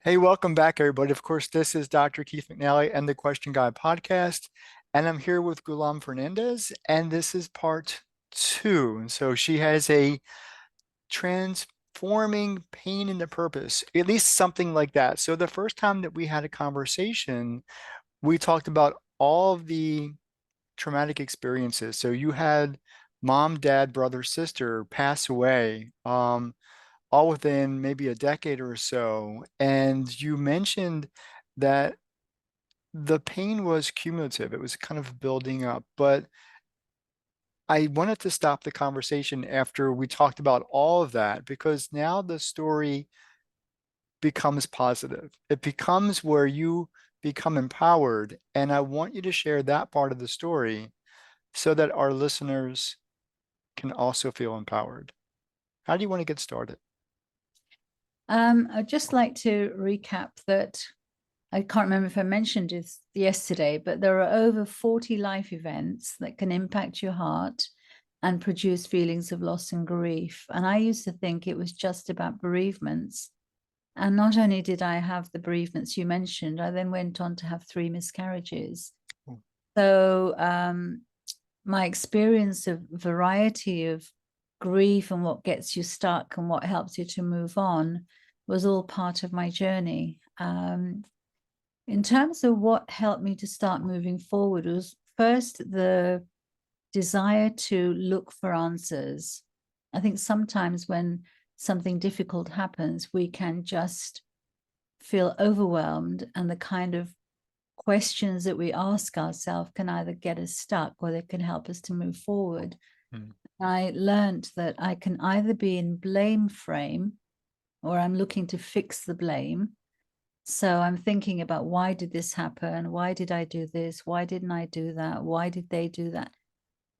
Hey, welcome back, everybody. Of course, this is Dr. Keith McNally and the Question Guy podcast, and I'm here with Ghulam Fernandez, and this is part two. And so she has a transforming pain into purpose, at least something like that. So the first time that we had a conversation, we talked about all of the traumatic experiences. So you had mom, dad, brother, sister pass away. All within maybe a decade or so. And you mentioned that the pain was cumulative, it was kind of building up. But I wanted to stop the conversation after we talked about all of that because now the story becomes positive. It becomes where you become empowered. And I want you to share that part of the story so that our listeners can also feel empowered. How do you want to get started? I'd just like to recap that I can't remember if I mentioned this yesterday, but there are over 40 life events that can impact your heart and produce feelings of loss and grief. And I used to think it was just about bereavements. And not only did I have the bereavements you mentioned, I then went on to have three miscarriages. Oh, So my experience of variety of grief and what gets you stuck and what helps you to move on was all part of my journey. In terms of what helped me to start moving forward was first the desire to look for answers. I think sometimes when something difficult happens, we can just feel overwhelmed, and the kind of questions that we ask ourselves can either get us stuck or they can help us to move forward. mm, I learned that I can either be in blame frame or I'm looking to fix the blame. So I'm thinking about, why did this happen? Why did I do this? Why didn't I do that? Why did they do that?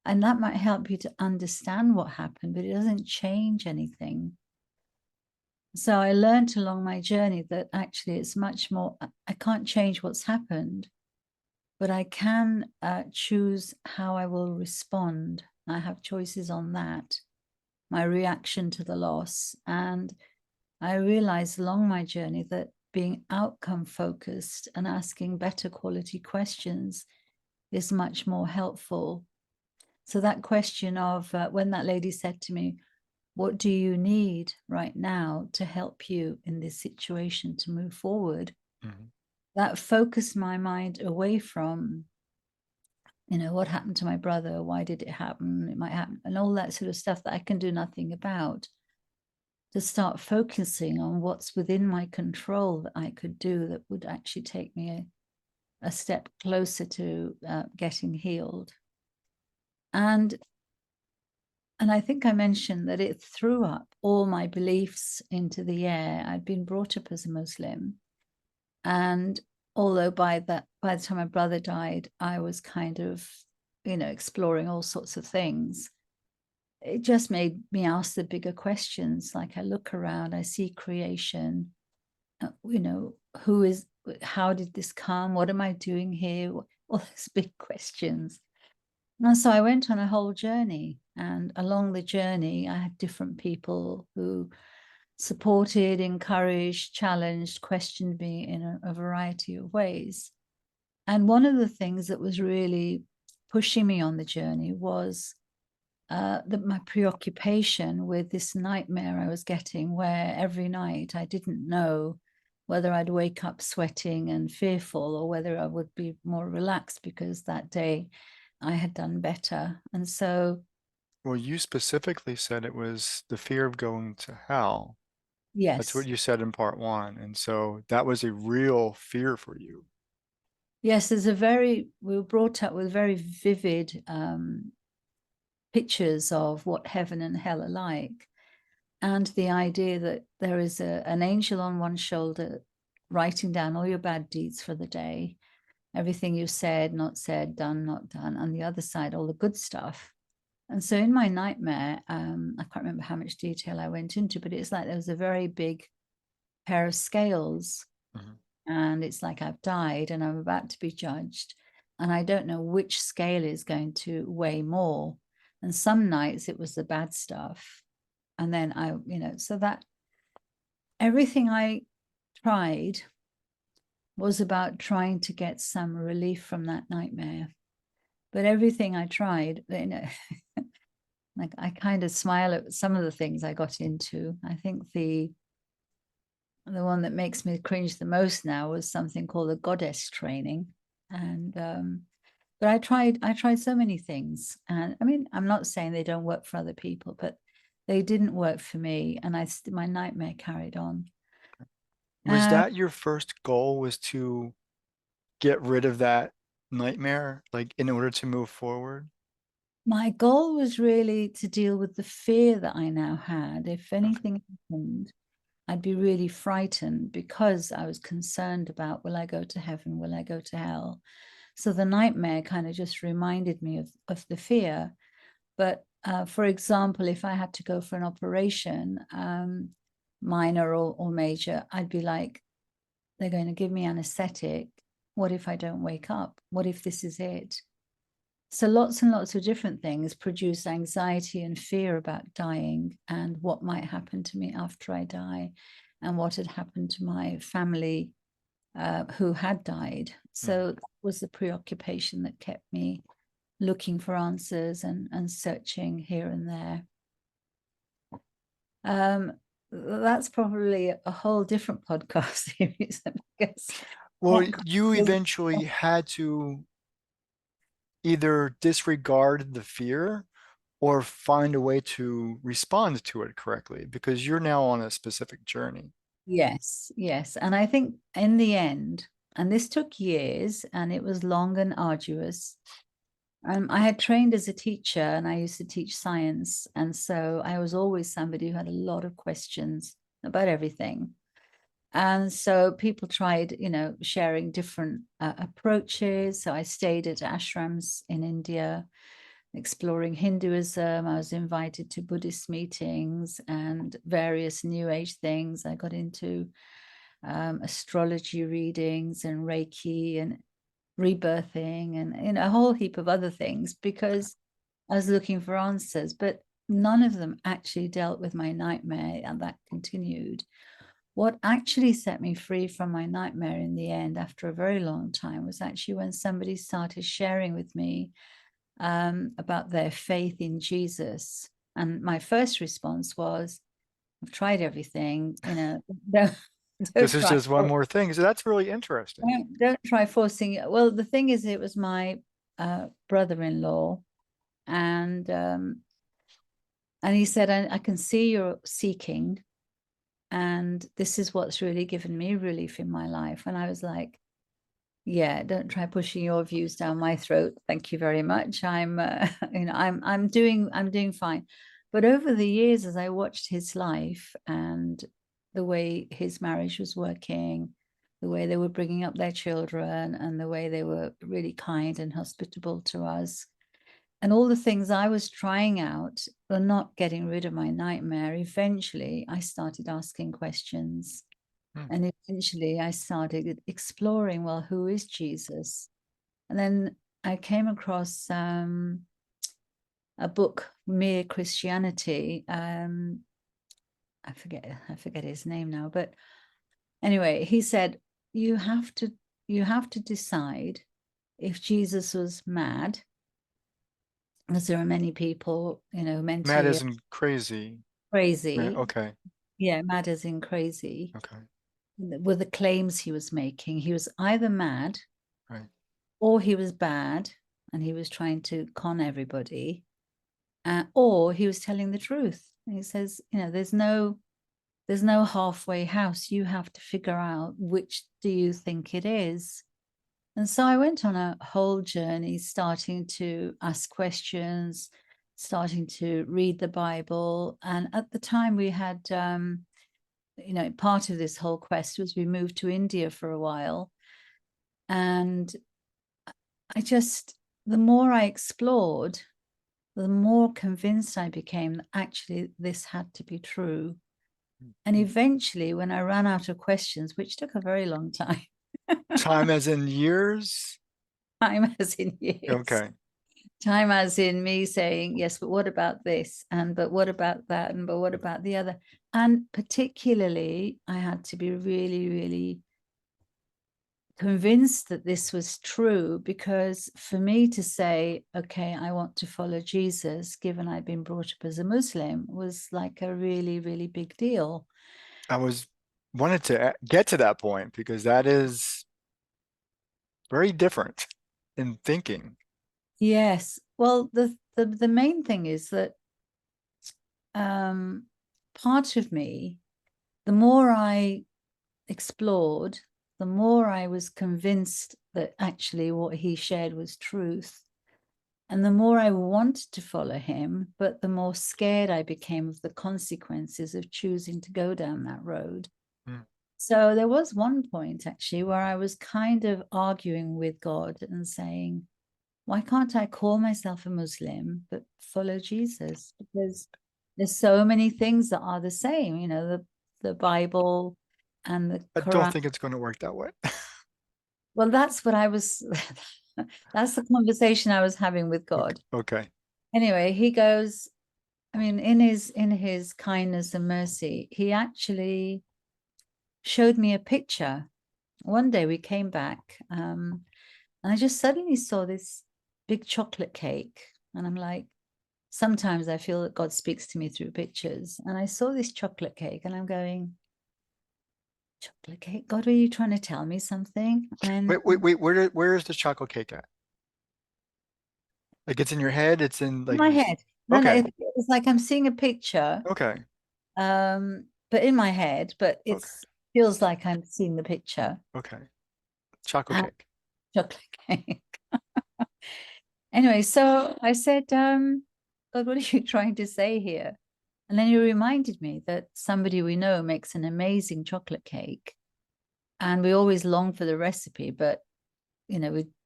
And that might help you to understand what happened, but it doesn't change anything. So I learned along my journey that actually it's much more, I can't change what's happened, but I can choose how I will respond. I have choices on that, my reaction to the loss. And I realized along my journey that being outcome focused and asking better quality questions is much more helpful. So that question of when that lady said to me, what do you need right now to help you in this situation to move forward? mhm. That focused my mind away from, what happened to my brother? Why did it happen? It might happen, and all that sort of stuff that I can do nothing about, to start focusing on what's within my control that I could do that would actually take me a step closer to getting healed. And and I think I mentioned that it threw up all my beliefs into the air. I'd been brought up as a Muslim, and although by the time my brother died, I was kind of, exploring all sorts of things. It just made me ask the bigger questions. Like, I look around, I see creation. Who is? How did this come? What am I doing here? All those big questions. And so I went on a whole journey, and along the journey, I had different people who supported, encouraged, challenged, questioned me in a variety of ways. And one of the things that was really pushing me on the journey was my preoccupation with this nightmare I was getting, where every night I didn't know whether I'd wake up sweating and fearful or whether I would be more relaxed because that day I had done better. And so, Well, you specifically said it was the fear of going to hell. That's what yes, you said in part one. And so that was a real fear for you. yes, we were brought up with very vivid pictures of what heaven and hell are like. And the idea that there is an angel on one shoulder writing down all your bad deeds for the day, everything you said, not said, done, not done, and the other side, all the good stuff. And so in my nightmare, I can't remember how much detail I went into, but it's like there was a very big pair of scales, Mhm. and it's like I've died and I'm about to be judged. And I don't know which scale is going to weigh more. And some nights it was the bad stuff. And then so that everything I tried was about trying to get some relief from that nightmare. But everything I tried, like I kind of smile at some of the things I got into. I think the one that makes me cringe the most now was something called a goddess training. And but I tried so many things. And I mean, I'm not saying they don't work for other people, but they didn't work for me. And my nightmare carried on. Was Um, that your first goal, was to get rid of that nightmare, like in order to move forward? my goal was really to deal with the fear that I now had. If Okay. anything happened, I'd be really frightened because I was concerned about, will I go to heaven? Will I go to hell? So the nightmare kind of just reminded me of the fear. But for example, if I had to go for an operation, minor or major, I'd be like, they're going to give me anesthetic. What if I don't wake up? What if this is it? So lots and lots of different things produce anxiety and fear about dying and what might happen to me after I die and what had happened to my family who had died. Hmm. So that was the preoccupation that kept me looking for answers and searching here and there. Um, that's probably a whole different podcast series, I guess. Well, you eventually had to either disregard the fear or find a way to respond to it correctly, because you're now on a specific journey. Yes, yes. And I think in the end, and this took years and it was long and arduous. I had trained as a teacher and I used to teach science. And so I was always somebody who had a lot of questions about everything. And so people tried, sharing different approaches. So I stayed at ashrams in India, exploring Hinduism. I was invited to Buddhist meetings and various New Age things. I got into astrology readings and Reiki and rebirthing and a whole heap of other things because I was looking for answers, but none of them actually dealt with my nightmare, and that continued. What actually set me free from my nightmare in the end, after a very long time, was actually when somebody started sharing with me about their faith in Jesus. And my first response was, I've tried everything, don't, This don't is try. just one more thing. So that's really interesting. Don't try forcing it. Well, the thing is, it was my brother-in-law, and he said, I can see you're seeking, and this is what's really given me relief in my life. And I was like, yeah, don't try pushing your views down my throat. Thank you very much. I'm doing fine. But over the years, as I watched his life and the way his marriage was working, the way they were bringing up their children, and the way they were really kind and hospitable to us, and all the things I was trying out were not getting rid of my nightmare. Eventually, I started asking questions. Hmm. And eventually I started exploring, well, who is Jesus? And then I came across a book, Mere Christianity. I forget his name now, but anyway, he said you have to decide if Jesus was mad, because there are many people, Mad mentally isn't crazy. crazy. Okay. Yeah, mad as in crazy. Okay. Were the claims he was making. He was either mad Right. or he was bad and he was trying to con everybody, or he was telling the truth. And he says, there's no halfway house. You have to figure out which do you think it is. And so I went on a whole journey, starting to ask questions, starting to read the Bible. And at the time, we had, part of this whole quest was we moved to India for a while. And the more I explored, the more convinced I became that actually this had to be true. And eventually, when I ran out of questions, which took a very long time, Time as in years? time as in years, Okay. time as in me saying, yes, but what about this? And but what about that? And but what about the other? And particularly, I had to be really, really convinced that this was true, because for me to say, okay, I want to follow Jesus, given I'd been brought up as a Muslim, was like a really, really big deal. I was wanted to get to that point because that is very different in thinking. Yes. Well, the main thing is that um, part of me, the more I explored, the more I was convinced that actually what he shared was truth. And the more I wanted to follow him, but the more scared I became of the consequences of choosing to go down that road. Mm. So there was one point actually where I was kind of arguing with God and saying, why can't I call myself a Muslim but follow Jesus? Because there's so many things that are the same, the Bible and the I don't Quran. think it's going to work that way. Well, that's what I was, that's the conversation I was having with Okay. God. Okay. Anyway, he goes, I mean, in his kindness and mercy, he actually showed me a picture. One day we came back, and I just suddenly saw this big chocolate cake. And I'm like, sometimes I feel that God speaks to me through pictures. And I saw this chocolate cake and I'm going, chocolate cake? God, were you trying to tell me something? And Wait. Where is the chocolate cake at? Like it's in your head. It's in in like my you. head, no, no, Okay. it's like I'm seeing a picture, Okay. but in my head, but Okay. it's feels like I'm seeing the picture. Okay. Chocolate And cake. chocolate cake. Anyway, so I said, God, what are you trying to say here? And then you reminded me that somebody we know makes an amazing chocolate cake. And we always long for the recipe, but we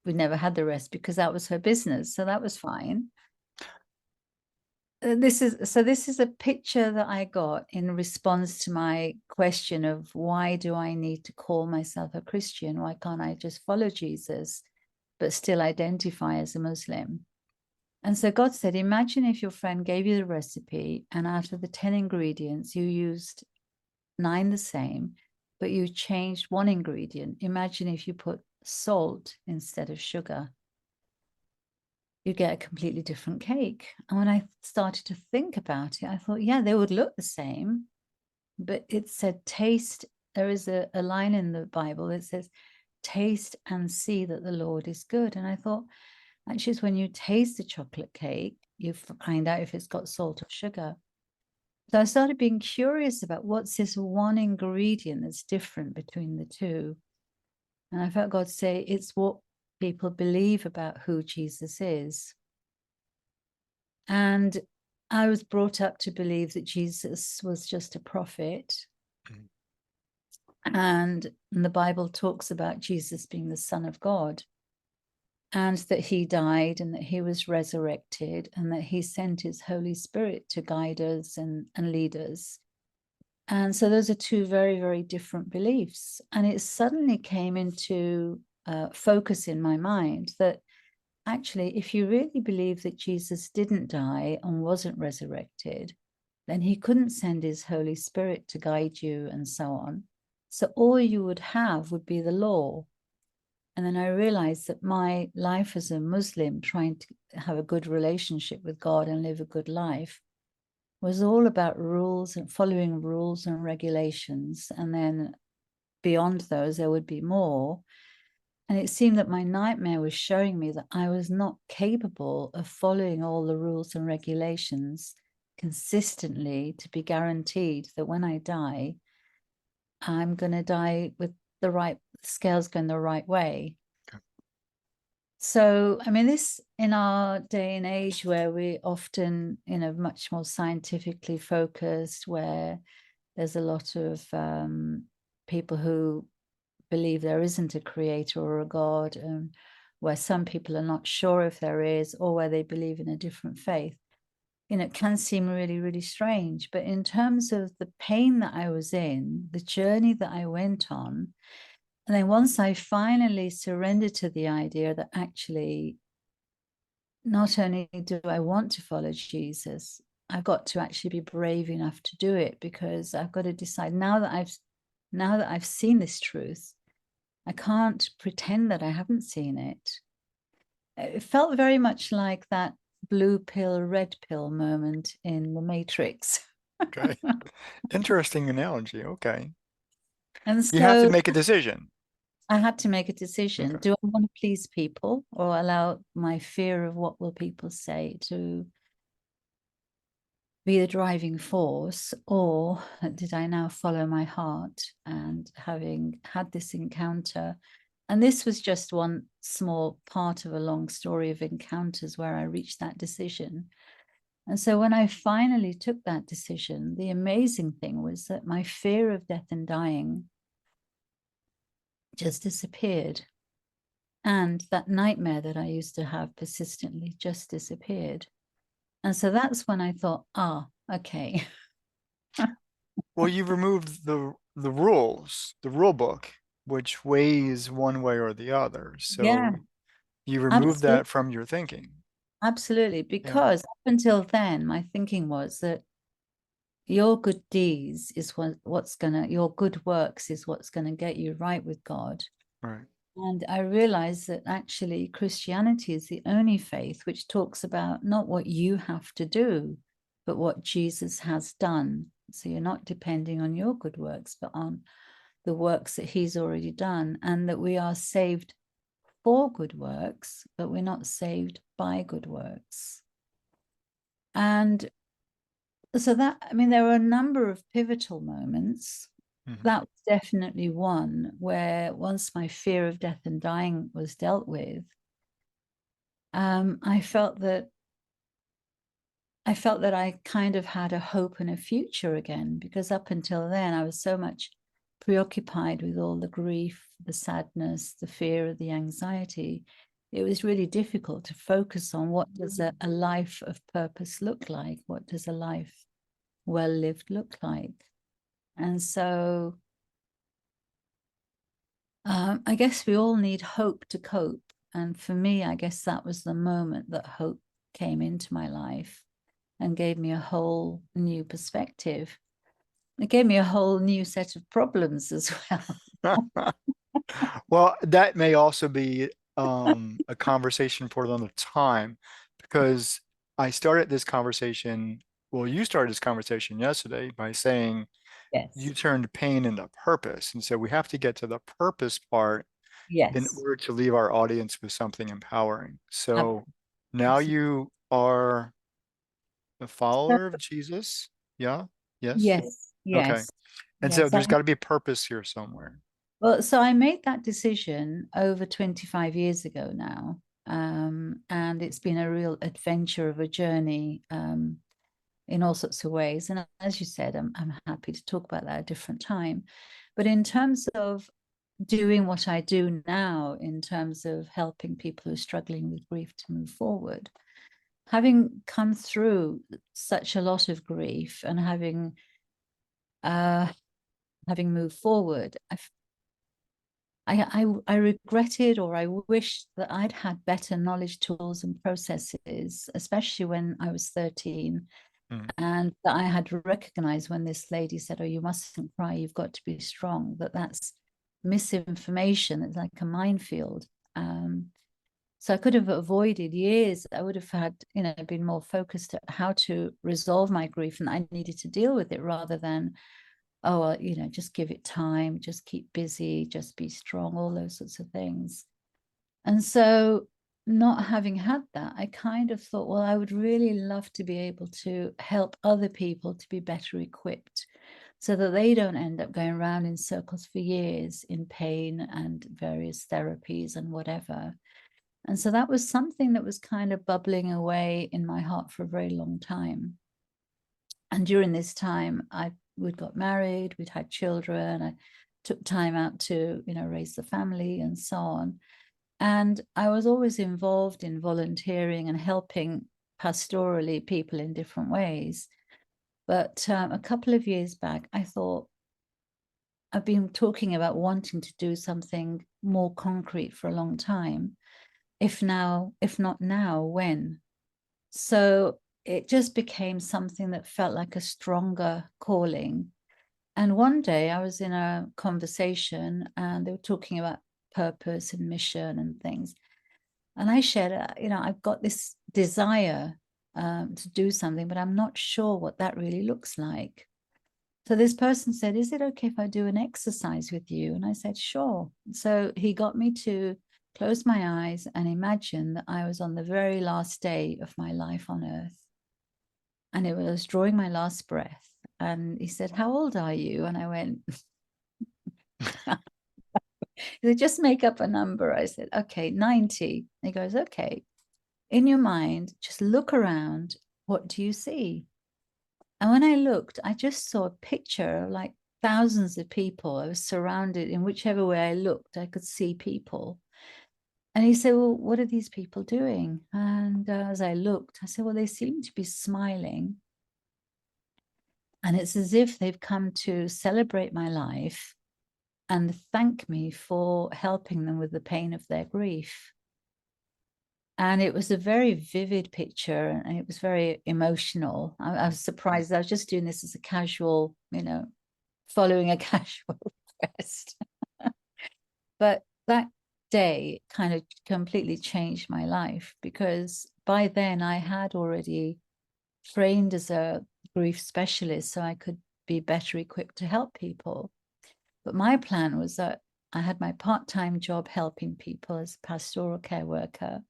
never had the recipe because that was her business. So that was fine. This is a picture that I got in response to my question of why do I need to call myself a Christian? Why can't I just follow Jesus, but still identify as a Muslim? And so God said, imagine if your friend gave you the recipe and out of the 10 ingredients, you used 9 the same, but you changed one ingredient. Imagine if you put salt instead of sugar, you get a completely different cake. And when I started to think about it, I thought, yeah, they would look the same, but it said taste. There is a line in the Bible that says, taste and see that the Lord is good. And I thought, actually, it's when you taste the chocolate cake, you find out if it's got salt or sugar. So I started being curious about what's this one ingredient that's different between the two. And I felt God say it's what people believe about who Jesus is. And I was brought up to believe that Jesus was just a prophet. Mm. And the Bible talks about Jesus being the Son of God, and that he died and that he was resurrected and that he sent his Holy Spirit to guide us and lead us. And so those are two very, very different beliefs. And it suddenly came into focus in my mind that actually, if you really believe that Jesus didn't die and wasn't resurrected, then he couldn't send his Holy Spirit to guide you and so on. So all you would have would be the law. And then I realized that my life as a Muslim, trying to have a good relationship with God and live a good life, was all about rules and following rules and regulations. And then beyond those, there would be more. And it seemed that my nightmare was showing me that I was not capable of following all the rules and regulations consistently to be guaranteed that when I die, I'm going to die with the right scales going the right way. Okay. So, I mean, this in our day and age where we often, much more scientifically focused, where there's a lot of people who believe there isn't a creator or a God, where some people are not sure if there is, or where they believe in a different faith. It can seem really, really strange. But in terms of the pain that I was in, the journey that I went on, and then once I finally surrendered to the idea that actually, not only do I want to follow Jesus, I've got to actually be brave enough to do it, because I've got to decide now that I've seen this truth, I can't pretend that I haven't seen it. It felt very much like that blue pill, red pill moment in The Matrix. Okay. Interesting analogy. Okay. And You have to so make a decision. I had to make a decision. Okay. Do I want to please people, or allow my fear of what will people say to be the driving force? Or did I now follow my heart? And having had this encounter, and this was just one small part of a long story of encounters where I reached that decision. And so when I finally took that decision, the amazing thing was that my fear of death and dying just disappeared. And that nightmare that I used to have persistently just disappeared. And so that's when I thought, okay. Well, you've removed the rules, the rule book, which weighs one way or the other. Yeah, So you remove absolutely. that from your thinking. Absolutely. Yeah, Because up until then, my thinking was that your good deeds is what's gonna, your good works is what's gonna get you right with God. right. And I realized that actually Christianity is the only faith which talks about not what you have to do, but what Jesus has done. So you're not depending on your good works, but on the works that he's already done, and that we are saved for good works, but we're not saved by good works. And so that, I mean, there were a number of pivotal moments. Mhm. That was definitely one where once my fear of death and dying was dealt with, I felt that I kind of had a hope and a future again, because up until then I was so much preoccupied with all the grief, the sadness, the fear, the anxiety. It was really difficult to focus on what does a life of purpose look like? What does a life well lived look like? And so I guess we all need hope to cope. And for me, I guess that was the moment that hope came into my life and gave me a whole new perspective. It gave me a whole new set of problems as well. Well, that may also be a conversation for another time because I started this conversation. Well, you started this conversation yesterday by saying Yes. you turned pain into purpose. And so we have to get to the purpose part in Yes. order to leave our audience with something empowering. Ab- So now Absolutely. you are a So, follower of Jesus. Yeah. Yes. yes. Okay. Yes. And so Yes. there's got to be a purpose here somewhere. Well, so I made that decision over 25 years ago now. And it's been a real adventure of a journey, in all sorts of ways. And as you said, I'm happy to talk about that at a different time. But in terms of doing what I do now, in terms of helping people who are struggling with grief to move forward, having come through such a lot of grief and uh, having moved forward, I regretted, or I wished that I'd had better knowledge, tools, and processes, especially when I was 13, Mm. and that I had recognized when this lady said, "Oh, you mustn't cry, you've got to be strong," that's misinformation. It's like a minefield. So I could have avoided years. I would have had, been more focused at how to resolve my grief, and I needed to deal with it rather than, oh, well, just give it time, just keep busy, just be strong, all those sorts of things. And so, not having had that, I kind of thought, well, I would really love to be able to help other people to be better equipped so that they don't end up going around in circles for years in pain and various therapies and whatever. And so that was something that was kind of bubbling away in my heart for a very long time. And during this time, we'd got married, we'd had children. I took time out to, raise the family and so on. And I was always involved in volunteering and helping pastorally people in different ways. But a couple of years back, I thought, I've been talking about wanting to do something more concrete for a long time. If not now, when? So it just became something that felt like a stronger calling. And one day I was in a conversation and they were talking about purpose and mission and things. And I shared, I've got this desire to do something, but I'm not sure what that really looks like. So this person said, "Is it okay if I do an exercise with you?" And I said, "Sure." So he got me to close my eyes and imagine that I was on the very last day of my life on earth. And it was drawing my last breath. And he said, "How old are you?" And I went, he said, "Just make up a number." I said, "Okay, 90." He goes, "Okay, in your mind, just look around. What do you see?" And when I looked, I just saw a picture of like thousands of people. I was surrounded in whichever way I looked, I could see people. And he said, "Well, what are these people doing?" And as I looked, I said, "Well, they seem to be smiling. And it's as if they've come to celebrate my life and thank me for helping them with the pain of their grief." And it was a very vivid picture and it was very emotional. I was surprised. I was just doing this as a casual, following a casual request. But that day kind of completely changed my life because by then I had already trained as a grief specialist so I could be better equipped to help people. But my plan was that I had my part-time job helping people as a pastoral care worker.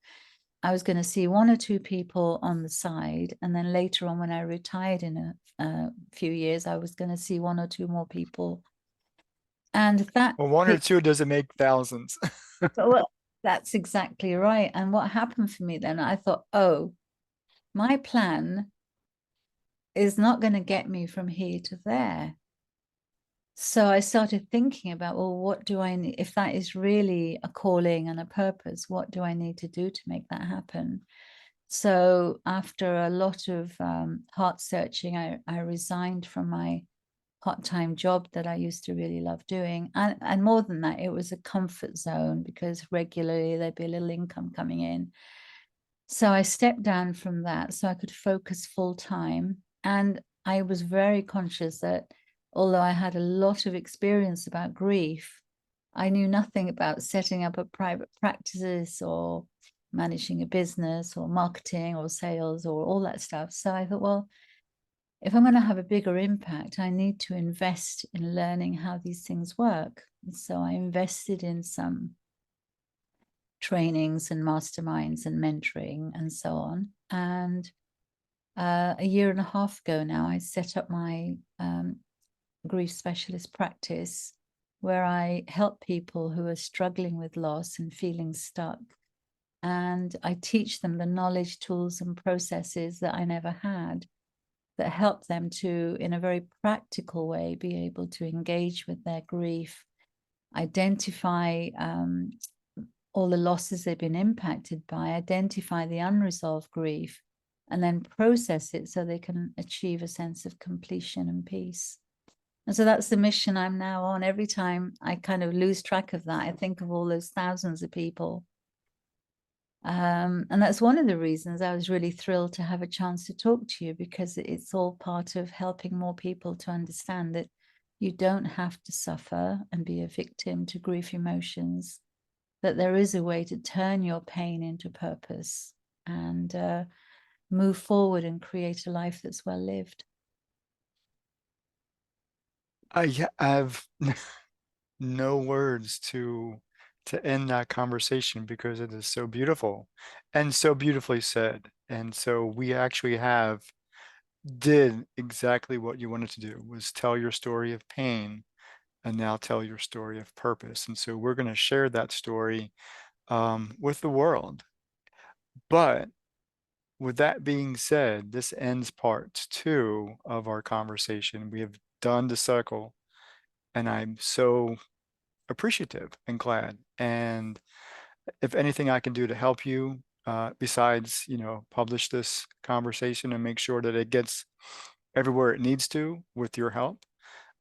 I was going to see one or two people on the side. And then later on, when I retired in a few years, I was going to see one or two more people. And that Well, one or picture, two doesn't make thousands. well, that's exactly right. And what happened for me then, I thought, oh, my plan is not going to get me from here to there. So I started thinking about, well, what do I need? If that is really a calling and a purpose, what do I need to do to make that happen? So after a lot of heart searching, I resigned from my part-time job that I used to really love doing. And more than that, it was a comfort zone because regularly there'd be a little income coming in. So I stepped down from that so I could focus full time. And I was very conscious that although I had a lot of experience about grief, I knew nothing about setting up a private practice or managing a business or marketing or sales or all that stuff. So I thought, well, if I'm going to have a bigger impact, I need to invest in learning how these things work. And so I invested in some trainings and masterminds and mentoring and so on. And a year and a half ago now, I set up my grief specialist practice where I help people who are struggling with loss and feeling stuck. And I teach them the knowledge, tools, and processes that I never had that help them to, in a very practical way, be able to engage with their grief, identify all the losses they've been impacted by, identify the unresolved grief, and then process it so they can achieve a sense of completion and peace. And so that's the mission I'm now on. Every time I kind of lose track of that, I think of all those thousands of people. And that's one of the reasons I was really thrilled to have a chance to talk to you because it's all part of helping more people to understand that you don't have to suffer and be a victim to grief emotions, that there is a way to turn your pain into purpose and move forward and create a life that's well lived. I have no words to end that conversation because it is so beautiful and so beautifully said. And so we actually have did exactly what you wanted to do was tell your story of pain and now tell your story of purpose. And so we're going to share that story with the world. But with that being said, this ends part two of our conversation. We have done the circle, and I'm so appreciative and glad. And if anything I can do to help you, besides, publish this conversation and make sure that it gets everywhere it needs to with your help,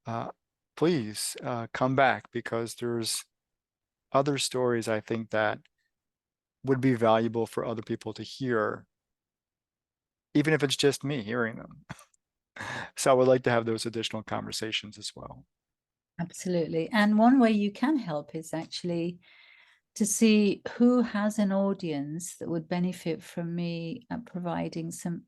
uh, please come back because there's other stories I think that would be valuable for other people to hear even if it's just me hearing them. So I would like to have those additional conversations as well. Absolutely. And one way you can help is actually to see who has an audience that would benefit from me providing some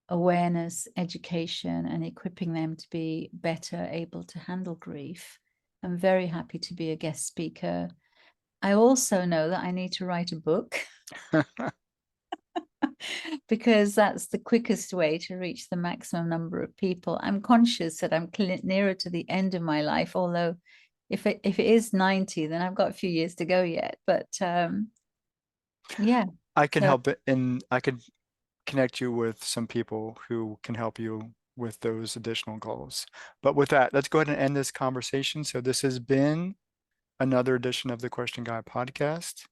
awareness, education, and equipping them to be better able to handle grief. I'm very happy to be a guest speaker. I also know that I need to write a book because that's the quickest way to reach the maximum number of people. I'm conscious that I'm nearer to the end of my life, although if it is 90, then I've got a few years to go yet. But yeah, I can so help it, and I could connect you with some people who can help you with those additional goals. But with that, let's go ahead and end this conversation. So this has been another edition of the Question Guy podcast.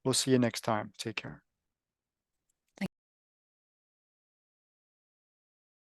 We'll see you next time. Take care.